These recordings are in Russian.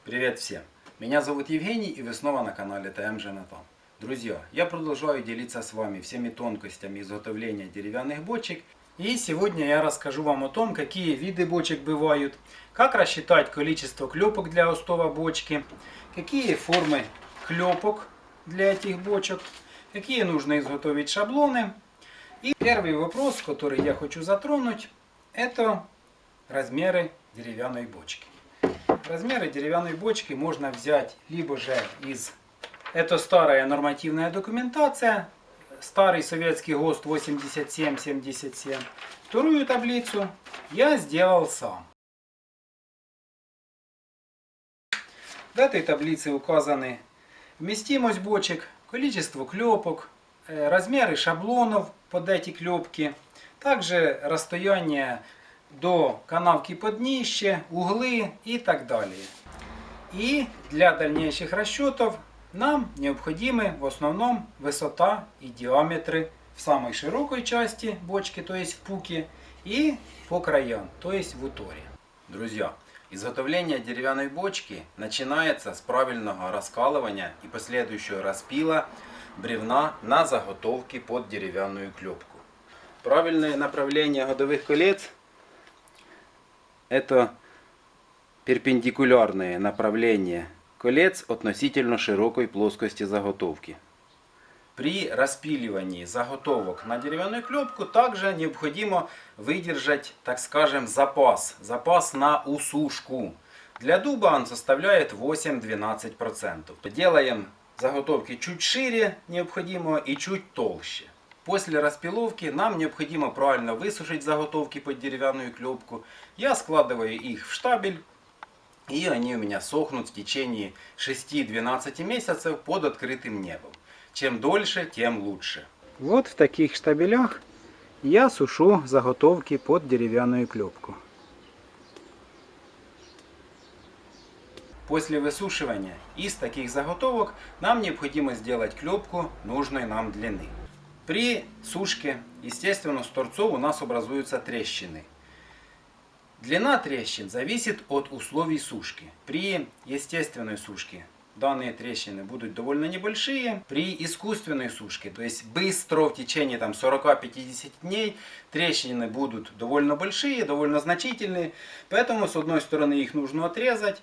Привет всем! Меня зовут Евгений, и вы снова на канале ТМ Женатан. Друзья, я продолжаю делиться с вами всеми тонкостями изготовления деревянных бочек. И сегодня я расскажу вам о том, какие виды бочек бывают, как рассчитать количество клепок для остова бочки, какие формы клепок для этих бочек, какие нужно изготовить шаблоны. И первый вопрос, который я хочу затронуть, это размеры деревянной бочки. Размеры деревянной бочки можно взять либо же из... Это старая нормативная документация, старый советский ГОСТ 8777. Вторую таблицу я сделал сам. В этой таблице указаны вместимость бочек, количество клепок, размеры шаблонов под эти клепки, также расстояние до канавки под днище, углы и так далее. И для дальнейших расчетов нам необходимы в основном высота и диаметры в самой широкой части бочки, то есть в пуке, и по краям, то есть в уторе. Друзья, изготовление деревянной бочки начинается с правильного раскалывания и последующего распила бревна на заготовки под деревянную клепку. Правильное направление ходовых колец — это перпендикулярное направление колец относительно широкой плоскости заготовки. При распиливании заготовок на деревянную клепку также необходимо выдержать, так скажем, запас на усушку. Для дуба он составляет 8-12%. Делаем заготовки чуть шире необходимого и чуть толще. После распиловки нам необходимо правильно высушить заготовки под деревянную клепку. Я складываю их в штабель, и они у меня сохнут в течение 6-12 месяцев под открытым небом. Чем дольше, тем лучше. Вот в таких штабелях я сушу заготовки под деревянную клепку. После высушивания из таких заготовок нам необходимо сделать клепку нужной нам длины. При сушке, естественно, с торцов у нас образуются трещины. Длина трещин зависит от условий сушки. При естественной сушке данные трещины будут довольно небольшие. При искусственной сушке, то есть быстро, в течение 40-50 дней, трещины будут довольно большие, довольно значительные. Поэтому с одной стороны их нужно отрезать.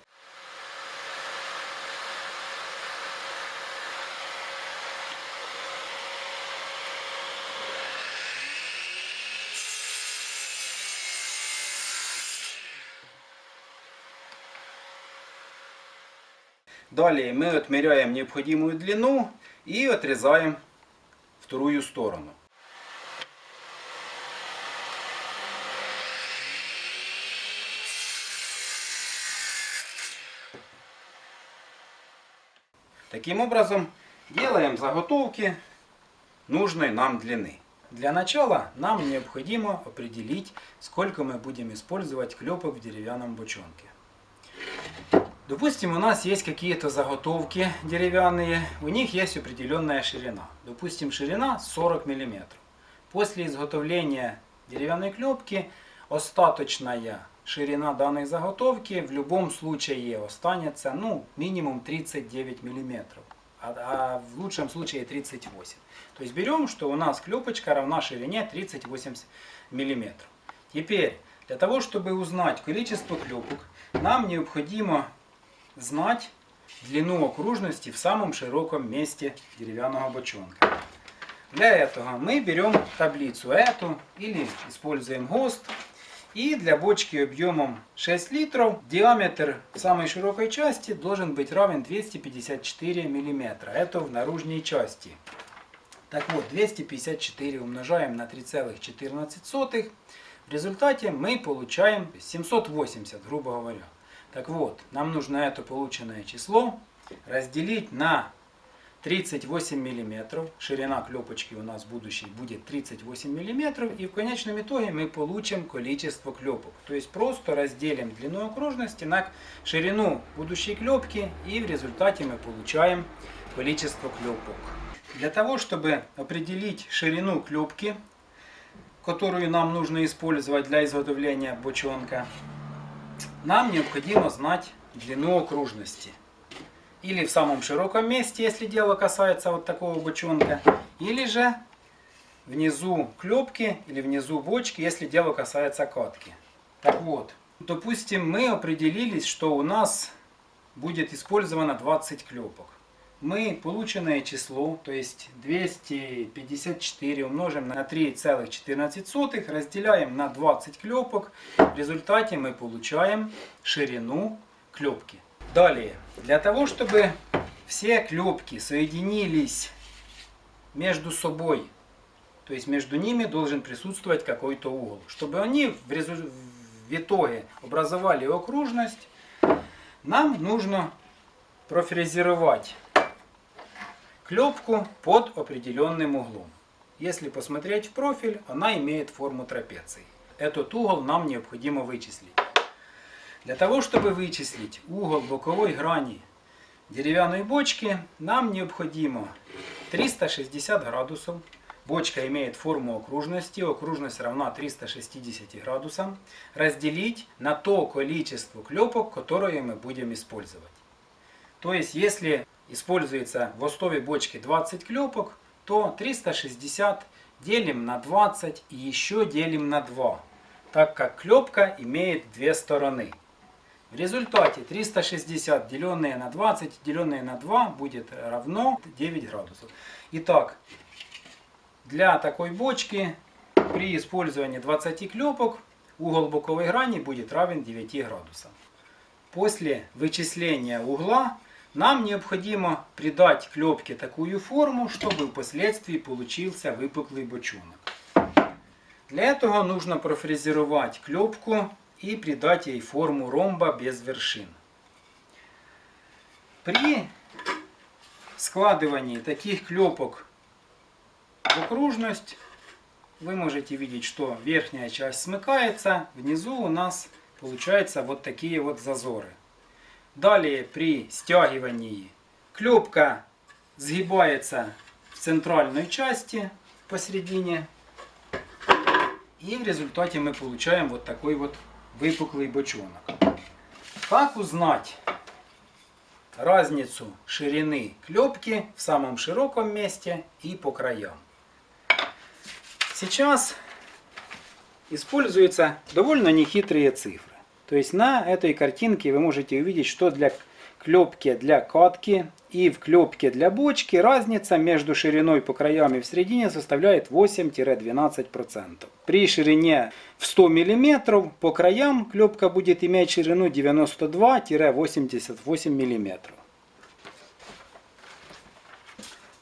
Далее мы отмеряем необходимую длину и отрезаем вторую сторону. Таким образом делаем заготовки нужной нам длины. Для начала нам необходимо определить, сколько мы будем использовать клепок в деревянном бочонке. Допустим, у нас есть какие-то заготовки деревянные, у них есть определенная ширина. Допустим, ширина 40 мм. После изготовления деревянной клепки остаточная ширина данной заготовки в любом случае останется минимум 39 мм, а в лучшем случае 38. То есть берем, что у нас клепочка равна ширине 38 мм. Теперь, для того, чтобы узнать количество клепок, нам необходимо знать длину окружности в самом широком месте деревянного бочонка. Для этого мы берем таблицу эту или используем ГОСТ. И для бочки объемом 6 литров диаметр в самой широкой части должен быть равен 254 мм. Это в наружной части. Так вот, 254 умножаем на 3,14. В результате мы получаем 780, грубо говоря. Так вот, нам нужно это полученное число разделить на 38 мм. Ширина клепочки у нас будущей будет 38 мм. И в конечном итоге мы получим количество клепок. То есть просто разделим длину окружности на ширину будущей клепки. И в результате мы получаем количество клепок. Для того, чтобы определить ширину клепки, которую нам нужно использовать для изготовления бочонка, нам необходимо знать длину окружности. Или в самом широком месте, если дело касается вот такого бочонка. Или же внизу клепки или внизу бочки, если дело касается катки. Так вот, допустим, мы определились, что у нас будет использовано 20 клепок. Мы полученное число, то есть 254 умножим на 3,14, разделяем на 20 клепок. В результате мы получаем ширину клепки. Далее, для того, чтобы все клепки соединились между собой, то есть между ними должен присутствовать какой-то угол. Чтобы они в итоге образовали окружность, нам нужно профрезеровать клепку под определенным углом. Если посмотреть в профиль, она имеет форму трапеции. Этот угол нам необходимо вычислить. Для того, чтобы вычислить угол боковой грани деревянной бочки, нам необходимо 360 градусов. Бочка имеет форму окружности, окружность равна 360 градусам, разделить на то количество клепок, которые мы будем использовать. То есть, если используется в основе бочки 20 клепок, то 360 делим на 20 и еще делим на 2, так как клепка имеет две стороны. В результате 360 деленное на 20 деленное на 2 будет равно 9 градусов. Итак, для такой бочки при использовании 20 клепок угол боковой грани будет равен 9 градусам. После вычисления угла нам необходимо придать клепке такую форму, чтобы впоследствии получился выпуклый бочонок. Для этого нужно профрезеровать клепку и придать ей форму ромба без вершин. При складывании таких клепок в окружность вы можете видеть, что верхняя часть смыкается, внизу у нас получаются вот такие вот зазоры. Далее при стягивании клепка сгибается в центральной части посередине, и в результате мы получаем вот такой вот выпуклый бочонок. Как узнать разницу ширины клепки в самом широком месте и по краям? Сейчас используются довольно нехитрые цифры. То есть на этой картинке вы можете увидеть, что для клепки для катки и в клепке для бочки разница между шириной по краям и в середине составляет 8-12%. При ширине в 100 мм по краям клепка будет иметь ширину 92-88 мм.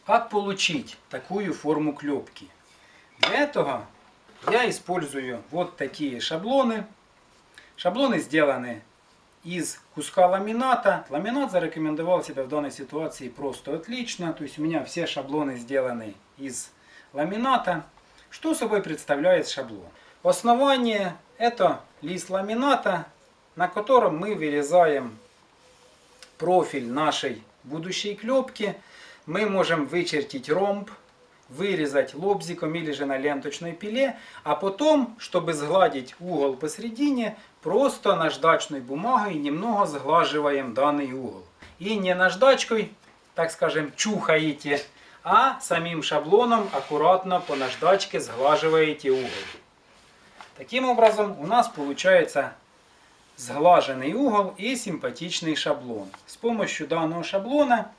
Как получить такую форму клепки? Для этого я использую вот такие шаблоны. Шаблоны сделаны из куска ламината. Ламинат зарекомендовал себя в данной ситуации просто отлично. То есть у меня все шаблоны сделаны из ламината. Что собой представляет шаблон? Основание — это лист ламината, на котором мы вырезаем профиль нашей будущей клепки. Мы можем вычертить ромб, вырезать лобзиком или же на ленточной пиле, а потом, чтобы сгладить угол посередине, просто наждачной бумагой немного сглаживаем данный угол. И не наждачкой, так скажем, чухаете, а самим шаблоном аккуратно по наждачке сглаживаете угол. Таким образом у нас получается сглаженный угол и симпатичный шаблон. С помощью данного шаблона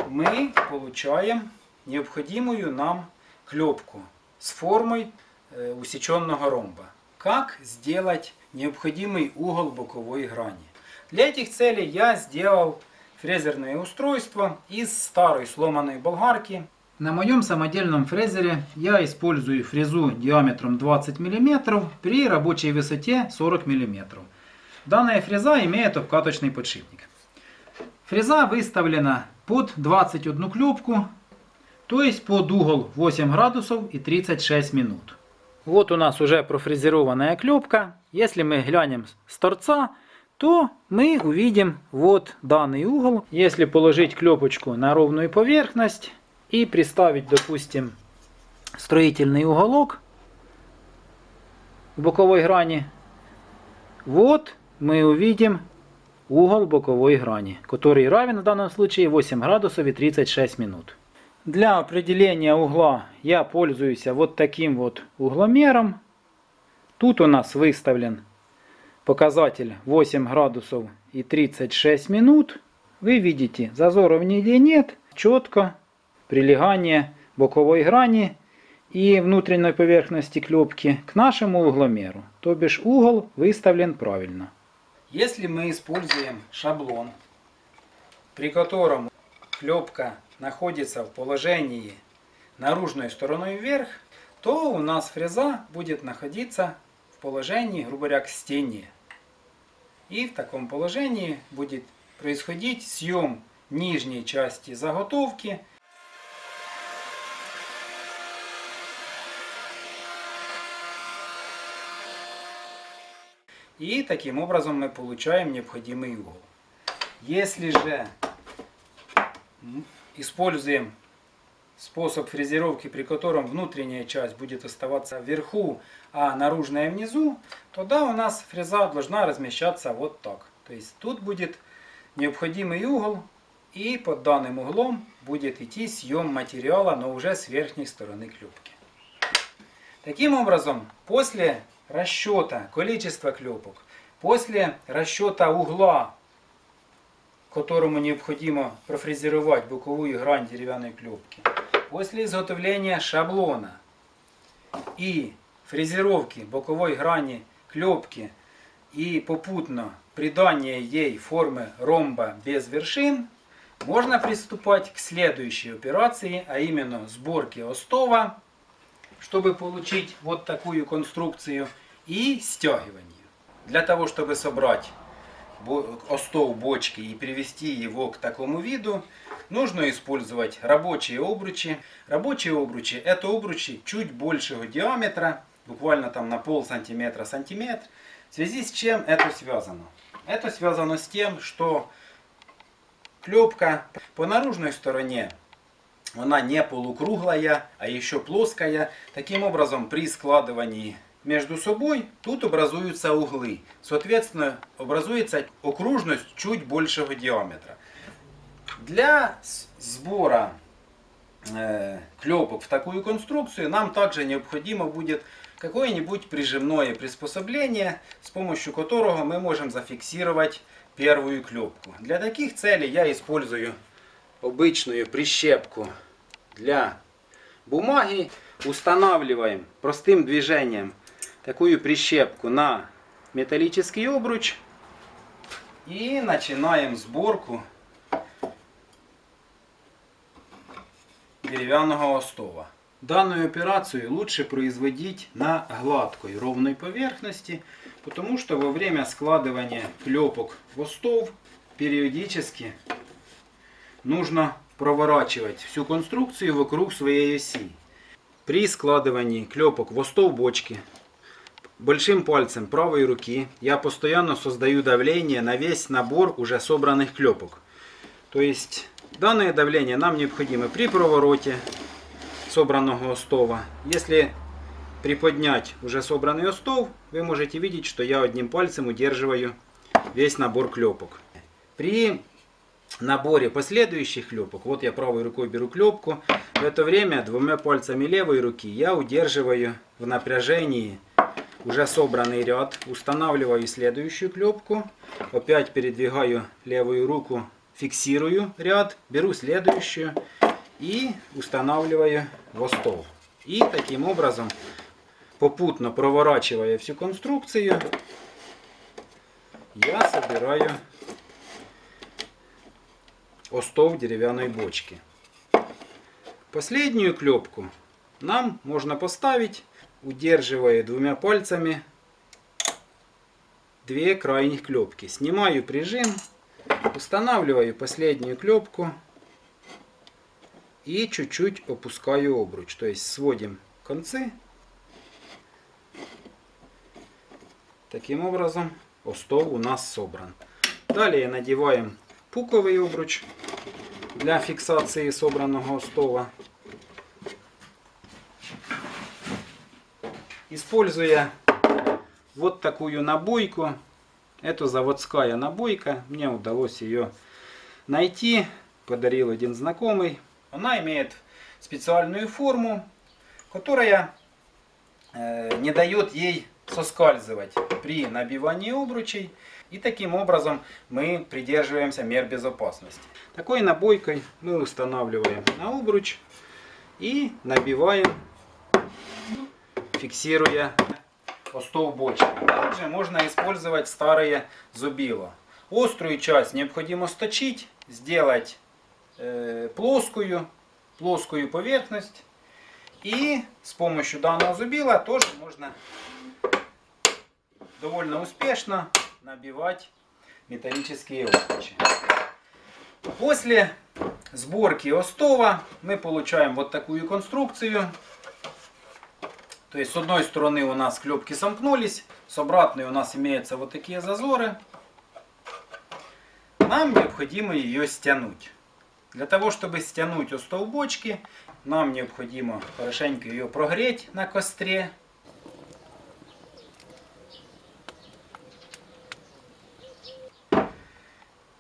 мы получаем необходимую нам клепку с формой усеченного ромба. Как сделать необходимый угол боковой грани? Для этих целей я сделал фрезерное устройство из старой сломанной болгарки. На моем самодельном фрезере я использую фрезу диаметром 20 мм при рабочей высоте 40 мм. Данная фреза имеет обкаточный подшипник. Фреза выставлена под 21 клепку, то есть под угол 8 градусов и 36 минут. Вот у нас уже профрезерованная клепка. Если мы глянем с торца, то мы увидим вот данный угол. Если положить клепочку на ровную поверхность и приставить, допустим, строительный уголок в боковой грани, вот мы увидим угол боковой грани, который равен в данном случае 8 градусов и 36 минут. Для определения угла я пользуюсь вот таким вот угломером. Тут у нас выставлен показатель 8 градусов и 36 минут. Вы видите, зазоров нигде нет, четко прилегание боковой грани и внутренней поверхности клепки к нашему угломеру. То бишь угол выставлен правильно. Если мы используем шаблон, при котором клепка находится в положении наружной стороной вверх, то у нас фреза будет находиться в положении, грубо говоря, к стене. И в таком положении будет происходить съем нижней части заготовки. И таким образом мы получаем необходимый угол. Если же используем способ фрезеровки, при котором внутренняя часть будет оставаться вверху, а наружная внизу, тогда у нас фреза должна размещаться вот так. То есть тут будет необходимый угол, и под данным углом будет идти съем материала, но уже с верхней стороны клепки. Таким образом, после расчета количества клепок, после расчета угла, которому необходимо профрезеровать боковую грань деревянной клепки, после изготовления шаблона и фрезеровки боковой грани клепки и попутно придания ей формы ромба без вершин, можно приступать к следующей операции, а именно сборке остова, чтобы получить вот такую конструкцию, и стягиванию. Для того, чтобы собрать остов бочки и привести его к такому виду, нужно использовать рабочие обручи. Рабочие обручи — это обручи чуть большего диаметра, буквально там на полсантиметра-сантиметр. В связи с чем это связано? Это связано с тем, что клепка по наружной стороне, она не полукруглая, а еще плоская. Таким образом, при складывании между собой тут образуются углы. Соответственно, образуется окружность чуть большего диаметра. Для сбора клепок в такую конструкцию нам также необходимо будет какое-нибудь прижимное приспособление, с помощью которого мы можем зафиксировать первую клепку. Для таких целей я использую обычную прищепку для бумаги. Устанавливаем простым движением такую прищепку на металлический обруч и начинаем сборку деревянного остова. Данную операцию лучше производить на гладкой ровной поверхности, потому что во время складывания клепок в остов периодически нужно проворачивать всю конструкцию вокруг своей оси. При складывании клепок в остов бочки большим пальцем правой руки я постоянно создаю давление на весь набор уже собранных клепок. То есть данное давление нам необходимо при провороте собранного остова. Если приподнять уже собранный остов, вы можете видеть, что я одним пальцем удерживаю весь набор клепок. При наборе последующих клепок, вот я правой рукой беру клепку, в это время двумя пальцами левой руки я удерживаю в напряжении уже собранный ряд, устанавливаю следующую клепку, опять передвигаю левую руку, фиксирую ряд, беру следующую и устанавливаю в остов. И таким образом, попутно проворачивая всю конструкцию, я собираю остов деревянной бочки. Последнюю клепку нам можно поставить, удерживая двумя пальцами две крайних клепки. Снимаю прижим, устанавливаю последнюю клепку и чуть-чуть опускаю обруч. То есть сводим концы. Таким образом остов у нас собран. Далее надеваем пуковый обруч для фиксации собранного остова. Используя вот такую набойку, Это заводская набойка. Мне удалось ее найти. Подарил один знакомый. Она имеет специальную форму, которая не дает ей соскальзывать при набивании обручей. И таким образом мы придерживаемся мер безопасности. Такой набойкой мы устанавливаем на обруч и набиваем, фиксируя остов бочки. Также можно использовать старые зубила. Острую часть необходимо сточить, сделать плоскую поверхность. И с помощью данного зубила тоже можно довольно успешно набивать металлические обручи. После сборки остова мы получаем вот такую конструкцию. То есть с одной стороны у нас клепки сомкнулись, с обратной у нас имеются вот такие зазоры. Нам необходимо ее стянуть. Для того, чтобы стянуть остов бочки, нам необходимо хорошенько ее прогреть на костре.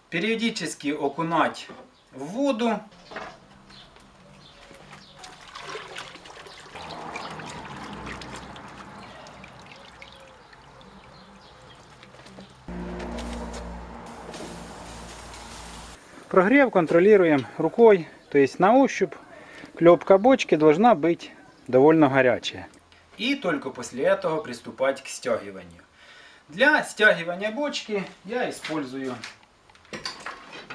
Периодически окунать в воду. Прогрев контролируем рукой, то есть на ощупь клепка бочки должна быть довольно горячая. И только после этого приступать к стягиванию. Для стягивания бочки я использую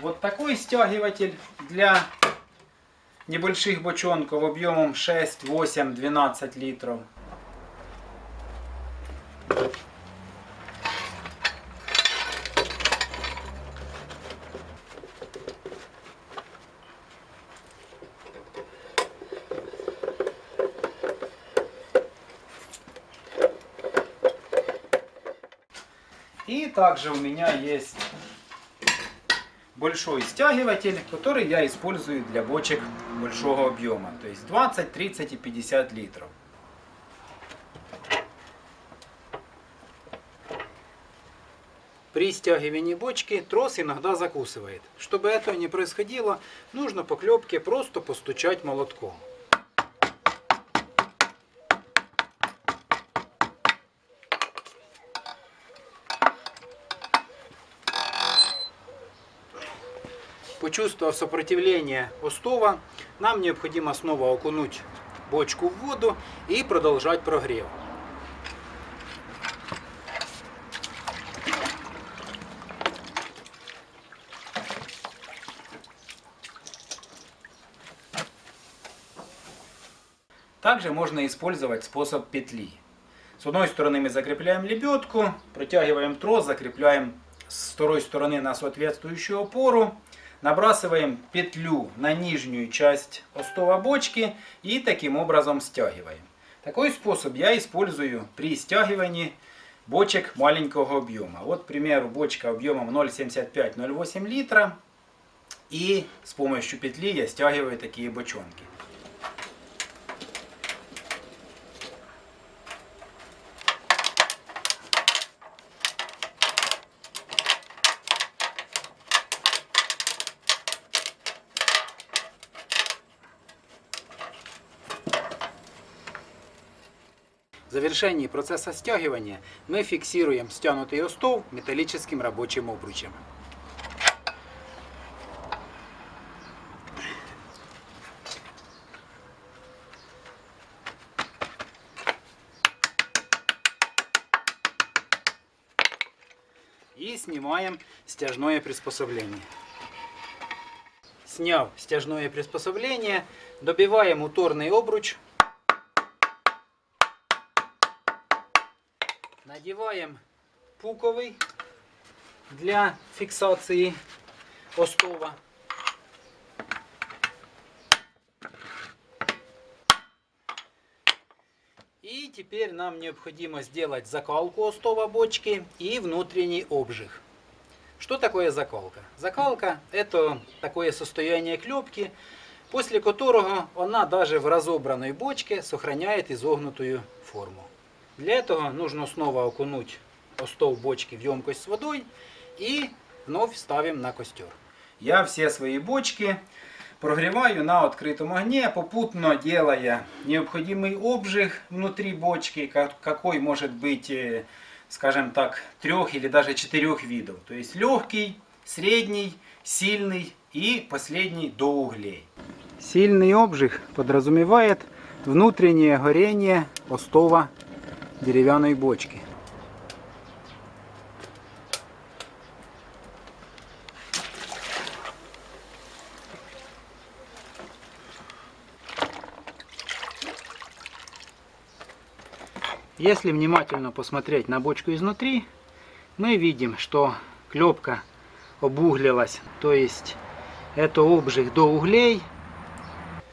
вот такой стягиватель для небольших бочонков объемом 6, 8, 12 литров. И также у меня есть большой стягиватель, который я использую для бочек большого объема. То есть 20, 30 и 50 литров. При стягивании бочки трос иногда закусывает. Чтобы этого не происходило, нужно по клепке просто постучать молотком. Почувствовав сопротивление остова, нам необходимо снова окунуть бочку в воду и продолжать прогрев. Также можно использовать способ петли. С одной стороны мы закрепляем лебедку, протягиваем трос, закрепляем с второй стороны на соответствующую опору. Набрасываем петлю на нижнюю часть остова бочки и таким образом стягиваем. Такой способ я использую при стягивании бочек маленького объема. Вот, к примеру, бочка объемом 0,75-0,8 литра. И с помощью петли я стягиваю такие бочонки. В завершении процесса стягивания мы фиксируем стянутый остов металлическим рабочим обручем. И снимаем стяжное приспособление. Сняв стяжное приспособление, добиваем уторный обруч. Надеваем пуковый для фиксации остова. И теперь нам необходимо сделать закалку остова бочки и внутренний обжиг. Что такое закалка? Закалка – это такое состояние клепки, после которого она даже в разобранной бочке сохраняет изогнутую форму. Для этого нужно снова окунуть остов бочки в емкость с водой и вновь ставим на костер. Я все свои бочки прогреваю на открытом огне, попутно делая необходимый обжиг внутри бочки, какой может быть, скажем так, 3 или даже 4 видов. То есть легкий, средний, сильный и последний до углей. Сильный обжиг подразумевает внутреннее горение остова деревянной бочки. Если внимательно посмотреть на бочку изнутри, мы видим, что клепка обуглилась, то есть это обжиг до углей.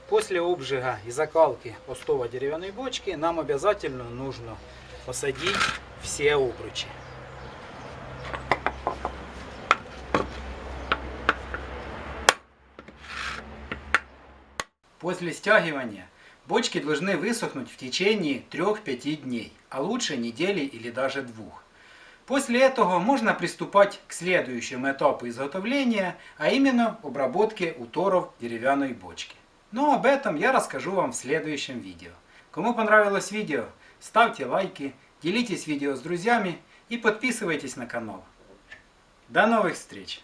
После обжига и закалки остова деревянной бочки нам обязательно нужно посадить все обручи. После стягивания бочки должны высохнуть в течение 3-5 дней, а лучше недели или даже 2. После этого можно приступать к следующему этапу изготовления, а именно обработке уторов деревянной бочки. Но об этом я расскажу вам в следующем видео. Кому понравилось видео, ставьте лайки, делитесь видео с друзьями и подписывайтесь на канал. До новых встреч!